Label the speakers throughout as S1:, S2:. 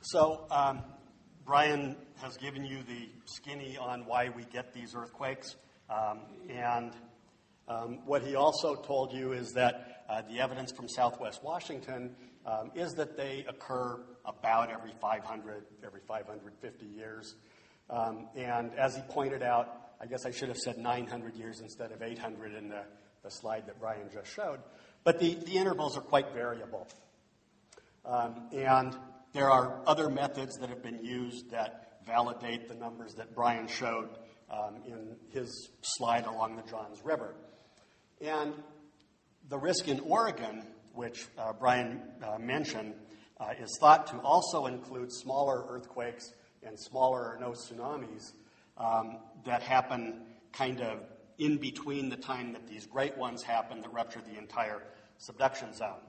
S1: So Brian has given you the skinny on why we get these earthquakes. And what he also told you is that the evidence from Southwest Washington is that they occur about every 550 years. And as he pointed out, I guess I should have said 900 years instead of 800 in the slide that Brian just showed. But the intervals are quite variable. And there are other methods that have been used that validate the numbers that Brian showed in his slide along the Johns River. And the risk in Oregon, which Brian mentioned, is thought to also include smaller earthquakes and smaller or no tsunamis that happen kind of in between the time that these great ones happen that rupture the entire subduction zone.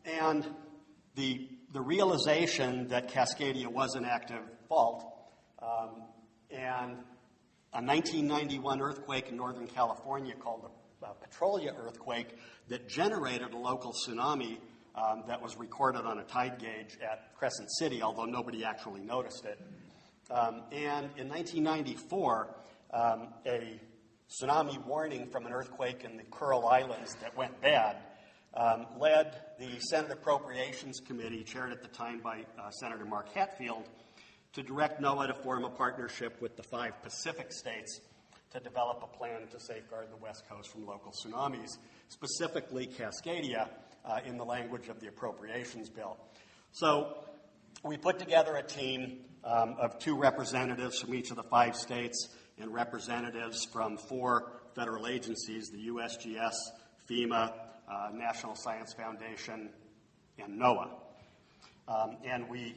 S1: And the realization that Cascadia was an active fault and a 1991 earthquake in Northern California called the Petrolia earthquake that generated a local tsunami that was recorded on a tide gauge at Crescent City, although nobody actually noticed it. And in 1994, a tsunami warning from an earthquake in the Kuril Islands that went bad led the Senate Appropriations Committee, chaired at the time by Senator Mark Hatfield, to direct NOAA to form a partnership with the 5 Pacific states to develop a plan to safeguard the West Coast from local tsunamis, specifically Cascadia, in the language of the appropriations bill. So we put together a team of 2 representatives from each of the 5 states and representatives from 4 federal agencies, the USGS, FEMA, National Science Foundation, and NOAA. And we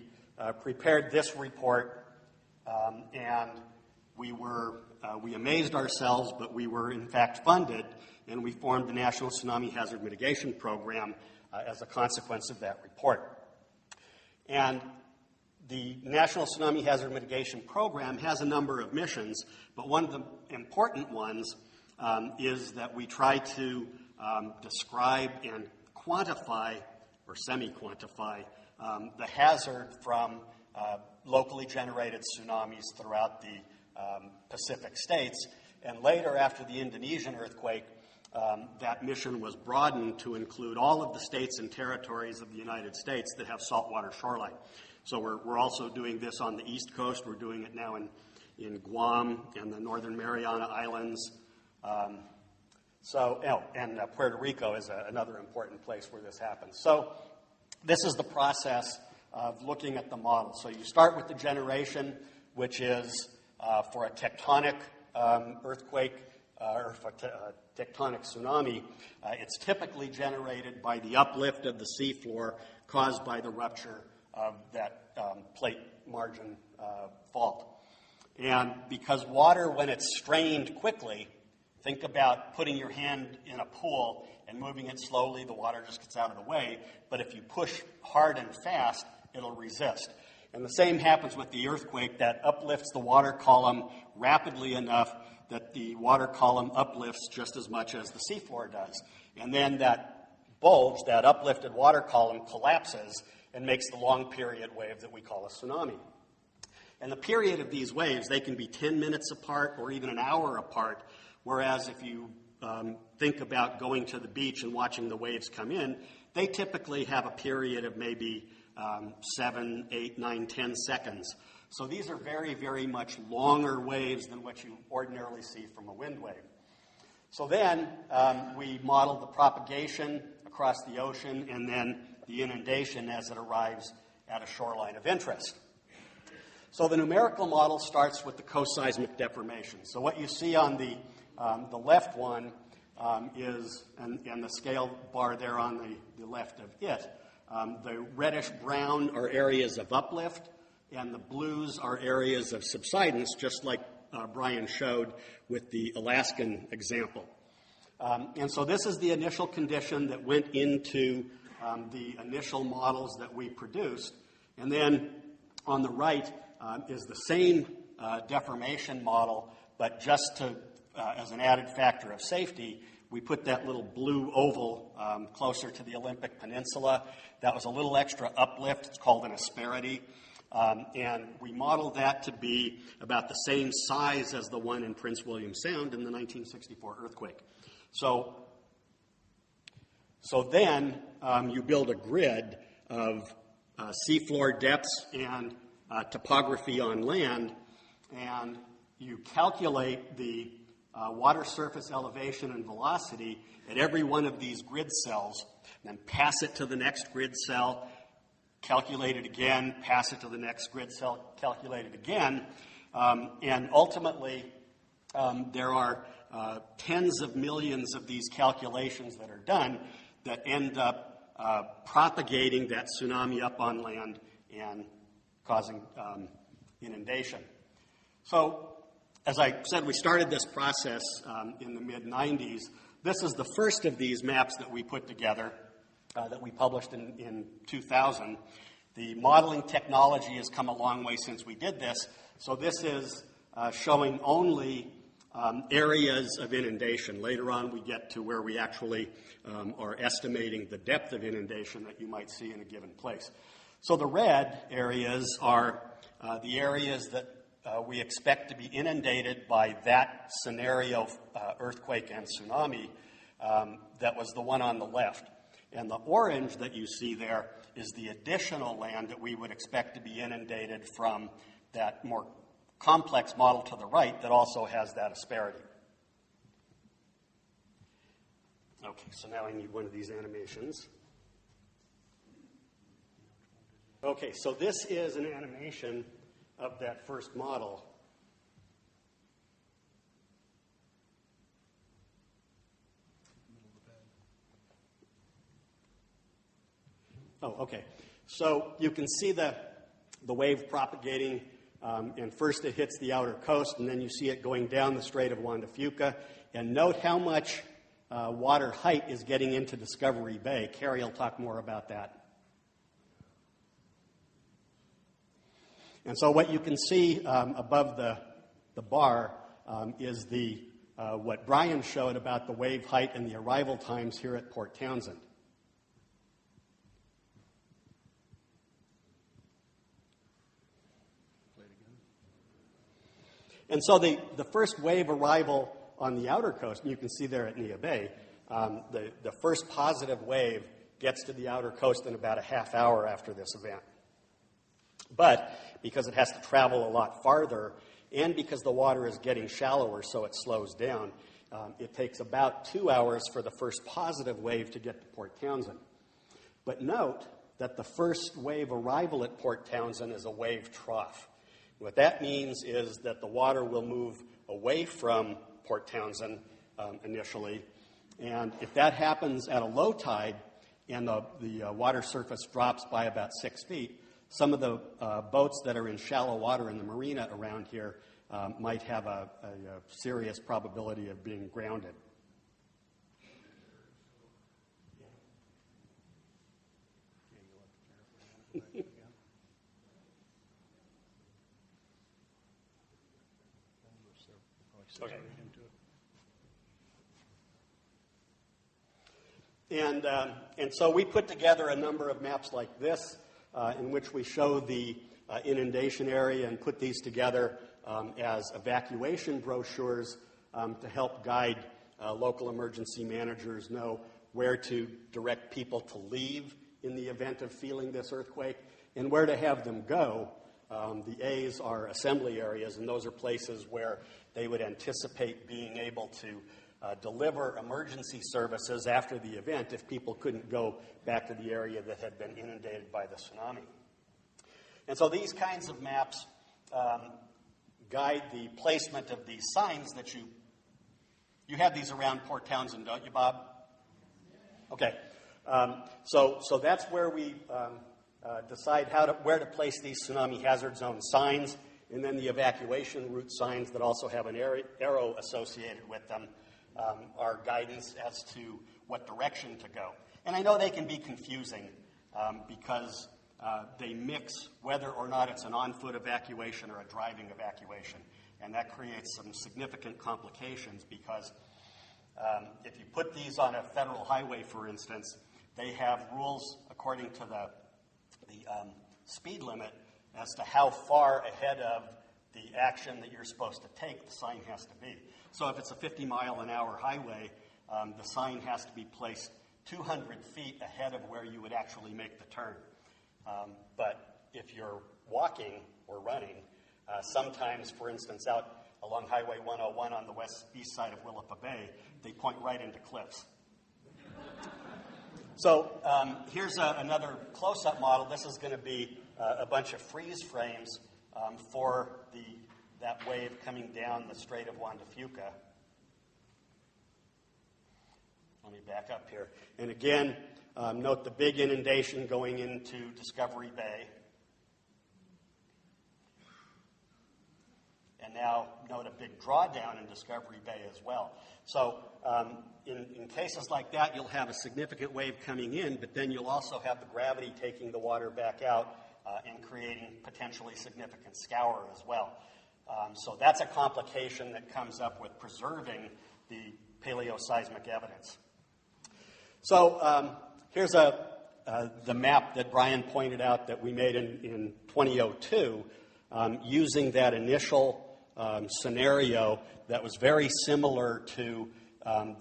S1: prepared this report, and we amazed ourselves, but we were in fact funded, and we formed the National Tsunami Hazard Mitigation Program as a consequence of that report. And the National Tsunami Hazard Mitigation Program has a number of missions, but one of the important ones is that we try to describe and quantify, or semi-quantify, the hazard from locally generated tsunamis throughout the Pacific states. And later, after the Indonesian earthquake, that mission was broadened to include all of the states and territories of the United States that have saltwater shoreline. So we're also doing this on the East Coast. We're doing it now in Guam and the Northern Mariana Islands. And Puerto Rico is another important place where this happens. So this is the process of looking at the model. So you start with the generation, which is for a tectonic earthquake or for a tectonic tsunami. It's typically generated by the uplift of the seafloor caused by the rupture of that plate margin fault. And because water, when it's strained quickly, think about putting your hand in a pool and moving it slowly, the water just gets out of the way. But if you push hard and fast, it'll resist. And the same happens with the earthquake that uplifts the water column rapidly enough that the water column uplifts just as much as the seafloor does. And then that bulge, that uplifted water column, collapses and makes the long period wave that we call a tsunami. And the period of these waves, they can be 10 minutes apart or even an hour apart, whereas if you think about going to the beach and watching the waves come in, they typically have a period of maybe 7, 8, 9, 10 seconds. So these are very, very much longer waves than what you ordinarily see from a wind wave. So then we model the propagation across the ocean and then the inundation as it arrives at a shoreline of interest. So the numerical model starts with the coseismic deformation. So what you see on the left one is, and the scale bar there on the left of it, the reddish-brown are areas of uplift, and the blues are areas of subsidence, just like Brian showed with the Alaskan example. And so this is the initial condition that went into the initial models that we produced. And then on the right is the same deformation model, but just to, as an added factor of safety, we put that little blue oval closer to the Olympic Peninsula. That was a little extra uplift. It's called an asperity. And we modeled that to be about the same size as the one in Prince William Sound in the 1964 earthquake. So then you build a grid of seafloor depths and topography on land, and you calculate the water surface elevation and velocity at every one of these grid cells, then pass it to the next grid cell, calculate it again, pass it to the next grid cell, calculate it again, and ultimately there are tens of millions of these calculations that are done that end up propagating that tsunami up on land and causing inundation. So, as I said, we started this process in the mid-90s. This is the first of these maps that we put together that we published in 2000. The modeling technology has come a long way since we did this. So this is showing only areas of inundation. Later on, we get to where we actually are estimating the depth of inundation that you might see in a given place. So the red areas are the areas that we expect to be inundated by that scenario, earthquake and tsunami, that was the one on the left. And the orange that you see there is the additional land that we would expect to be inundated from that more complex model to the right that also has that asperity. Okay, so now I need one of these animations. Okay, so this is an animation of that first model. Oh, okay. So you can see the wave propagating, and first it hits the outer coast, and then you see it going down the Strait of Juan de Fuca. And note how much water height is getting into Discovery Bay. Carrie will talk more about that. And so what you can see above the bar is what Brian showed about the wave height and the arrival times here at Port Townsend. And so the first wave arrival on the outer coast, and you can see there at Nia Bay, the first positive wave gets to the outer coast in about a half hour after this event. But because it has to travel a lot farther, and because the water is getting shallower so it slows down, it takes about 2 hours for the first positive wave to get to Port Townsend. But note that the first wave arrival at Port Townsend is a wave trough. What that means is that the water will move away from Port Townsend initially, and if that happens at a low tide and the water surface drops by about 6 feet, some of the boats that are in shallow water in the marina around here might have a serious probability of being grounded. Okay. And so we put together a number of maps like this in which we show the inundation area and put these together as evacuation brochures to help guide local emergency managers know where to direct people to leave in the event of feeling this earthquake and where to have them go. The A's are assembly areas, and those are places where they would anticipate being able to deliver emergency services after the event if people couldn't go back to the area that had been inundated by the tsunami. And so these kinds of maps guide the placement of these signs that you have these around Port Townsend, don't you, Bob? Okay. So that's where we decide where to place these tsunami hazard zone signs, and then the evacuation route signs that also have an arrow associated with them are guidance as to what direction to go. And I know they can be confusing because they mix whether or not it's an on-foot evacuation or a driving evacuation. And that creates some significant complications because If you put these on a federal highway, for instance, they have rules according to the speed limit as to how far ahead of the action that you're supposed to take the sign has to be. So if it's a 50-mile-an-hour highway, the sign has to be placed 200 feet ahead of where you would actually make the turn. But if you're walking or running, sometimes, for instance, out along Highway 101 on the east side of Willapa Bay, they point right into cliffs. So here's another close-up model. This is going to be a bunch of freeze frames for that wave coming down the Strait of Juan de Fuca. Let me back up here. And again, note the big inundation going into Discovery Bay. And now note a big drawdown in Discovery Bay as well. So in cases like that, you'll have a significant wave coming in, but then you'll also have the gravity taking the water back out and creating potentially significant scour as well. So that's a complication that comes up with preserving the paleoseismic evidence. So here's the map that Brian pointed out that we made in 2002 using that initial scenario that was very similar to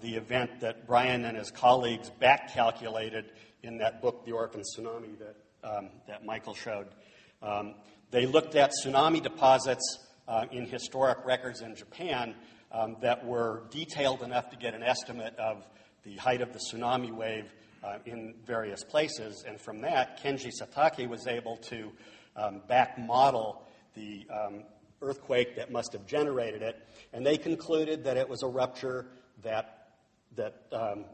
S1: the event that Brian and his colleagues back-calculated in that book, The Orphan Tsunami, that Michael showed. They looked at tsunami deposits in historic records in Japan that were detailed enough to get an estimate of the height of the tsunami wave in various places. And from that, Kenji Satake was able to back-model the earthquake that must have generated it, and they concluded that it was a rupture that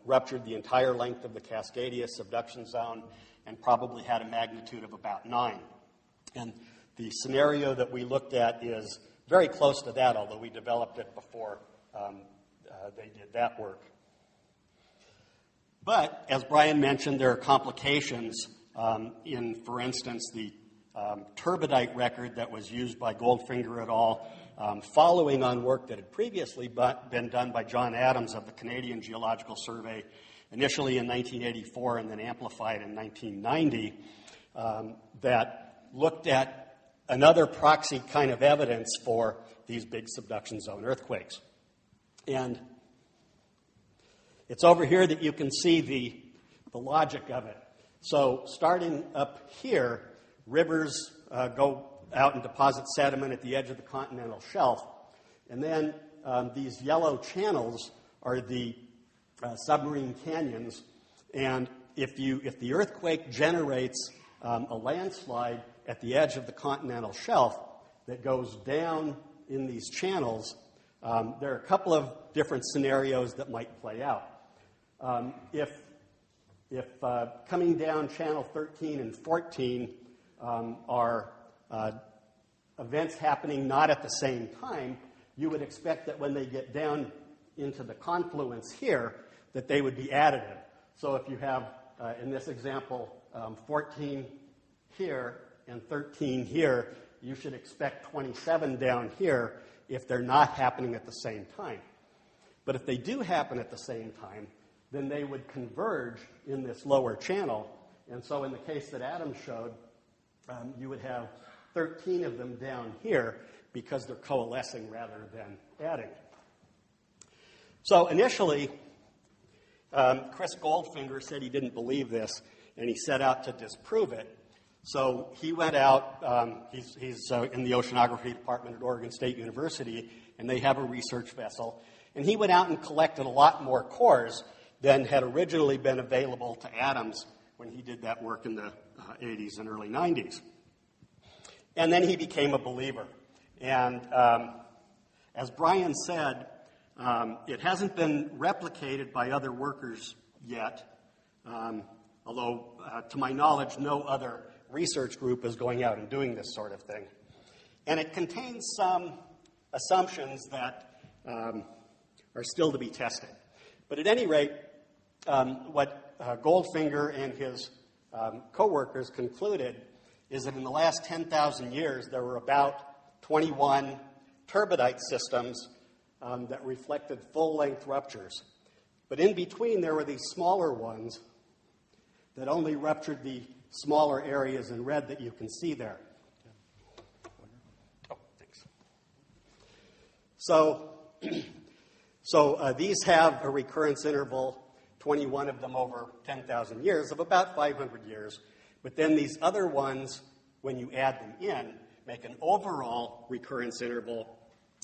S1: ruptured the entire length of the Cascadia subduction zone and probably had a magnitude of about 9. And the scenario that we looked at is very close to that, although we developed it before they did that work. But, as Brian mentioned, there are complications in, for instance, the turbidite record that was used by Goldfinger et al., following on work that had previously been done by John Adams of the Canadian Geological Survey, initially in 1984 and then amplified in 1990, that looked at another proxy kind of evidence for these big subduction zone earthquakes. And it's over here that you can see the logic of it. So starting up here, rivers go out and deposit sediment at the edge of the continental shelf. And then these yellow channels are the submarine canyons. And if the earthquake generates a landslide at the edge of the continental shelf that goes down in these channels, there are a couple of different scenarios that might play out. If coming down channel 13 and 14 are events happening not at the same time, you would expect that when they get down into the confluence here, that they would be additive. So if you have, in this example, 14 here and 13 here, you should expect 27 down here if they're not happening at the same time. But if they do happen at the same time, then they would converge in this lower channel. And so in the case that Adam showed, you would have 13 of them down here because they're coalescing rather than adding. So initially, Chris Goldfinger said he didn't believe this, and he set out to disprove it. So he went out, he's in the oceanography department at Oregon State University, and they have a research vessel. And he went out and collected a lot more cores than had originally been available to Adams when he did that work in the 80s and early 90s. And then he became a believer. And as Brian said, it hasn't been replicated by other workers yet, although to my knowledge, no other research group is going out and doing this sort of thing. And it contains some assumptions that are still to be tested. But at any rate, what Goldfinger and his co-workers concluded is that in the last 10,000 years, there were about 21 turbidite systems that reflected full-length ruptures. But in between, there were these smaller ones that only ruptured the smaller areas in red that you can see there. Oh, thanks. So these have a recurrence interval, 21 of them over 10,000 years, of about 500 years. But then these other ones, when you add them in, make an overall recurrence interval,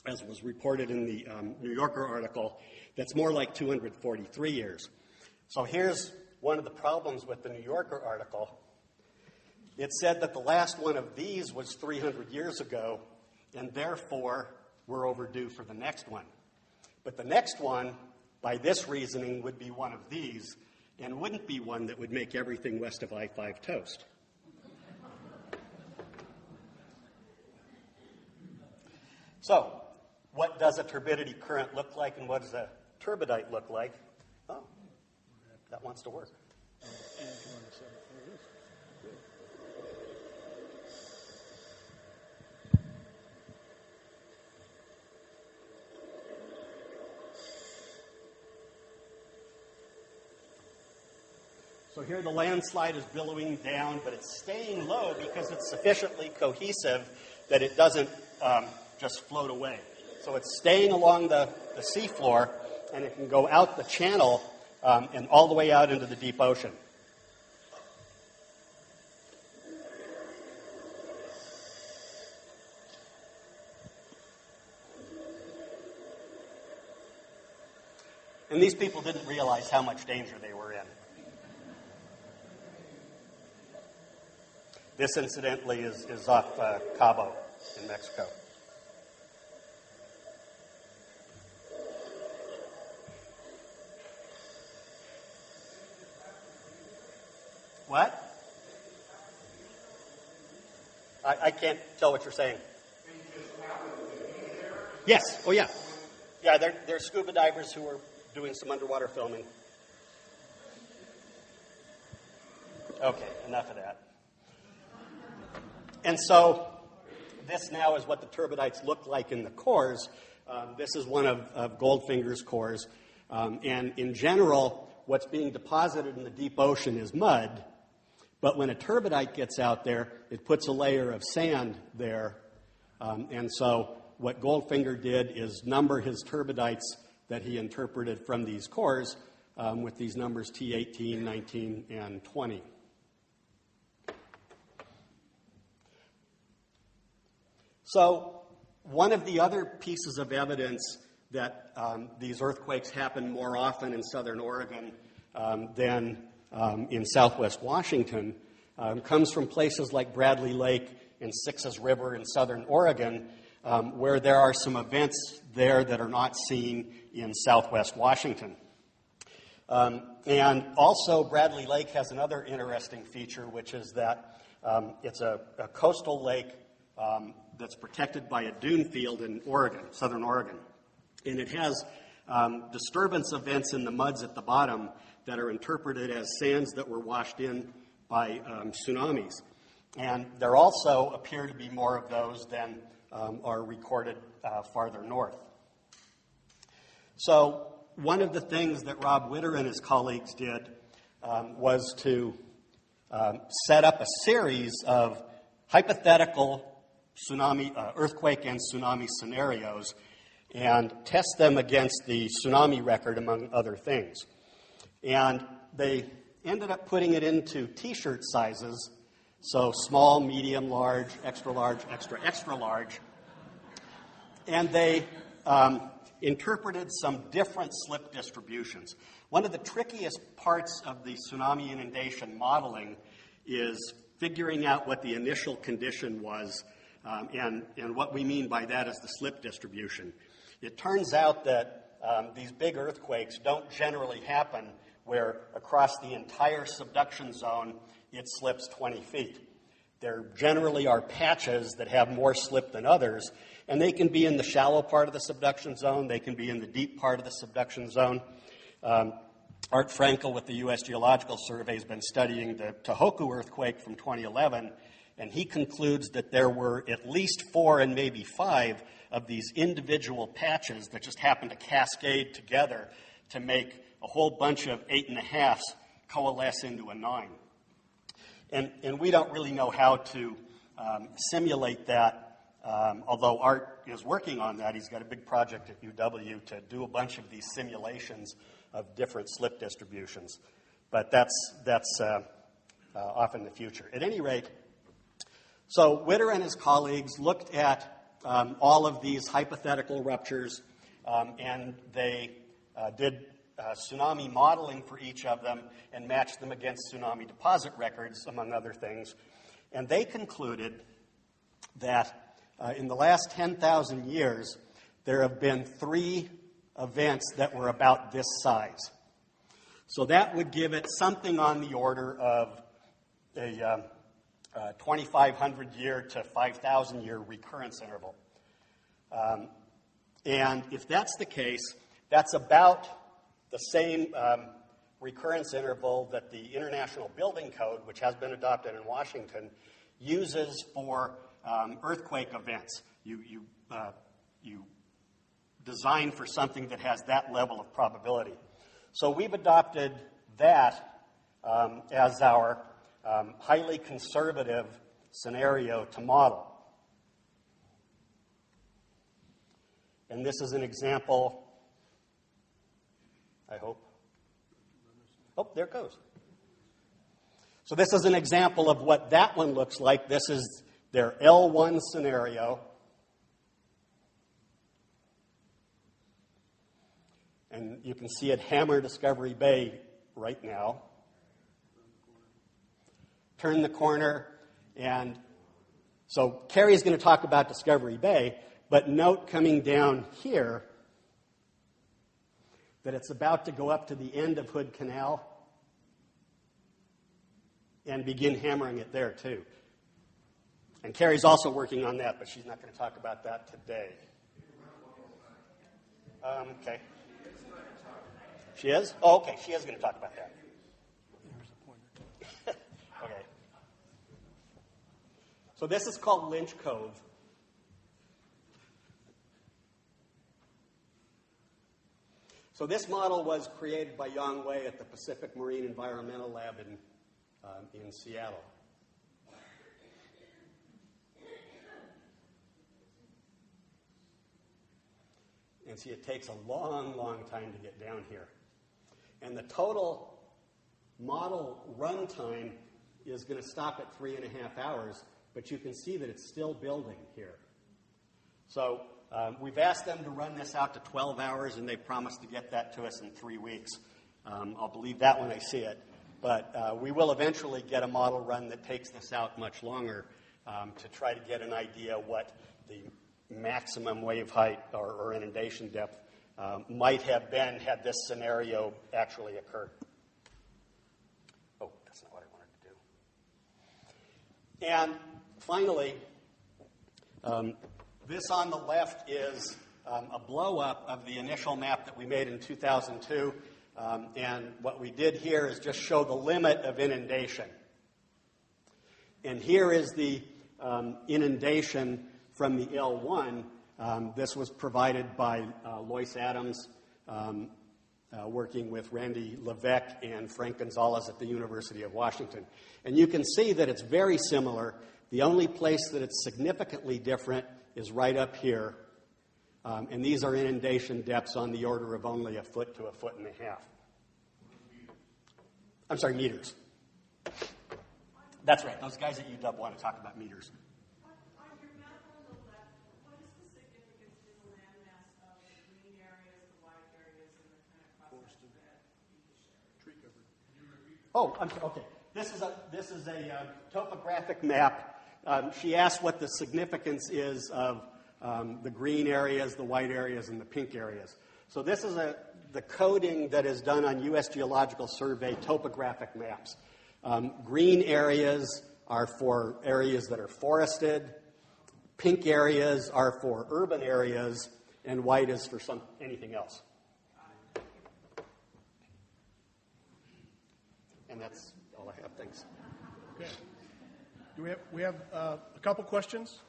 S1: as was reported in the New Yorker article, that's more like 243 years. So here's one of the problems with the New Yorker article. It said that the last one of these was 300 years ago, and therefore we're overdue for the next one. But the next one, by this reasoning, would be one of these, and wouldn't be one that would make everything west of I-5 toast. So, what does a turbidity current look like, and what does a turbidite look like? Oh, that wants to work. So here the landslide is billowing down, but it's staying low because it's sufficiently cohesive that it doesn't just float away. So it's staying along the seafloor, and it can go out the channel and all the way out into the deep ocean. And these people didn't realize how much danger they were in. This, incidentally, is off Cabo in Mexico. What? I can't tell what you're saying. Yes. Oh, yeah. Yeah, they're scuba divers who are doing some underwater filming. Okay, enough of that. And so this now is what the turbidites look like in the cores. This is one of Goldfinger's cores. And in general, what's being deposited in the deep ocean is mud. But when a turbidite gets out there, it puts a layer of sand there. And so what Goldfinger did is number his turbidites that he interpreted from these cores with these numbers T18, 19, and 20. So one of the other pieces of evidence that these earthquakes happen more often in southern Oregon than in southwest Washington comes from places like Bradley Lake and Sixes River in southern Oregon, where there are some events there that are not seen in southwest Washington. And also Bradley Lake has another interesting feature, which is that it's a coastal lake that's protected by a dune field in Oregon, southern Oregon. And it has disturbance events in the muds at the bottom that are interpreted as sands that were washed in by tsunamis. And there also appear to be more of those than are recorded farther north. So one of the things that Rob Witter and his colleagues did was to set up a series of hypothetical earthquake and tsunami scenarios and test them against the tsunami record, among other things. And they ended up putting it into T-shirt sizes, so small, medium, large, extra large, extra, extra large. And they interpreted some different slip distributions. One of the trickiest parts of the tsunami inundation modeling is figuring out what the initial condition was. And what we mean by that is the slip distribution. It turns out that these big earthquakes don't generally happen where across the entire subduction zone it slips 20 feet. There generally are patches that have more slip than others, and they can be in the shallow part of the subduction zone. They can be in the deep part of the subduction zone. Art Frankel with the U.S. Geological Survey has been studying the Tohoku earthquake from 2011, and he concludes that there were at least 4 and maybe 5 of these individual patches that just happened to cascade together to make a whole bunch of 8.5s coalesce into a 9. And we don't really know how to simulate that, although Art is working on that. He's got a big project at UW to do a bunch of these simulations of different slip distributions. But that's off in the future. At any rate, so Witter and his colleagues looked at all of these hypothetical ruptures, and they did tsunami modeling for each of them and matched them against tsunami deposit records, among other things. And they concluded that in the last 10,000 years, there have been 3 events that were about this size. So that would give it something on the order of a 2,500 year to 5,000 year recurrence interval. And if that's the case, that's about the same recurrence interval that the International Building Code, which has been adopted in Washington, uses for earthquake events. You design for something that has that level of probability. So we've adopted that as our highly conservative scenario to model. And this is an example, I hope. Oh, there it goes. So this is an example of what that one looks like. This is their L1 scenario. And you can see it hammer Discovery Bay right now. Turn the corner, and so Carrie's going to talk about Discovery Bay, but note coming down here that it's about to go up to the end of Hood Canal and begin hammering it there too. And Carrie's also working on that, but she's not going to talk about that today. Okay. She is? Oh, okay. She is going to talk about that. Okay. So this is called Lynch Cove. So this model was created by Yang Wei at the Pacific Marine Environmental Lab in Seattle. And see, it takes a long, long time to get down here. And the total model runtime is going to stop at 3.5 hours, but you can see that it's still building here. So we've asked them to run this out to 12 hours, and they promised to get that to us in 3 weeks. I'll believe that when I see it. But we will eventually get a model run that takes this out much longer to try to get an idea what the maximum wave height or inundation depth might have been had this scenario actually occurred. Oh, that's not what I wanted to do. And finally, this on the left is a blow-up of the initial map that we made in 2002. And what we did here is just show the limit of inundation. And here is the inundation from the L1. This was provided by Lois Adams, working with Randy Levesque and Frank Gonzalez at the University of Washington. And you can see that it's very similar. The only place that it's significantly different is right up here. And these are inundation depths on the order of only 1 foot to 1.5 foot. I'm sorry, meters. That's right. Those guys at UW want to talk about meters.
S2: On your map on the left, what is the significance in the landmass of the green areas, the white areas, and the kind of forested red tree cover?
S1: Oh, I'm sorry. Okay. This is a topographic map. She asked what the significance is of the green areas, the white areas, and the pink areas. So this is the coding that is done on U.S. Geological Survey topographic maps. Green areas are for areas that are forested. Pink areas are for urban areas, and white is for anything else. And that's all I have. Thanks.
S3: Okay. Do we have a couple questions?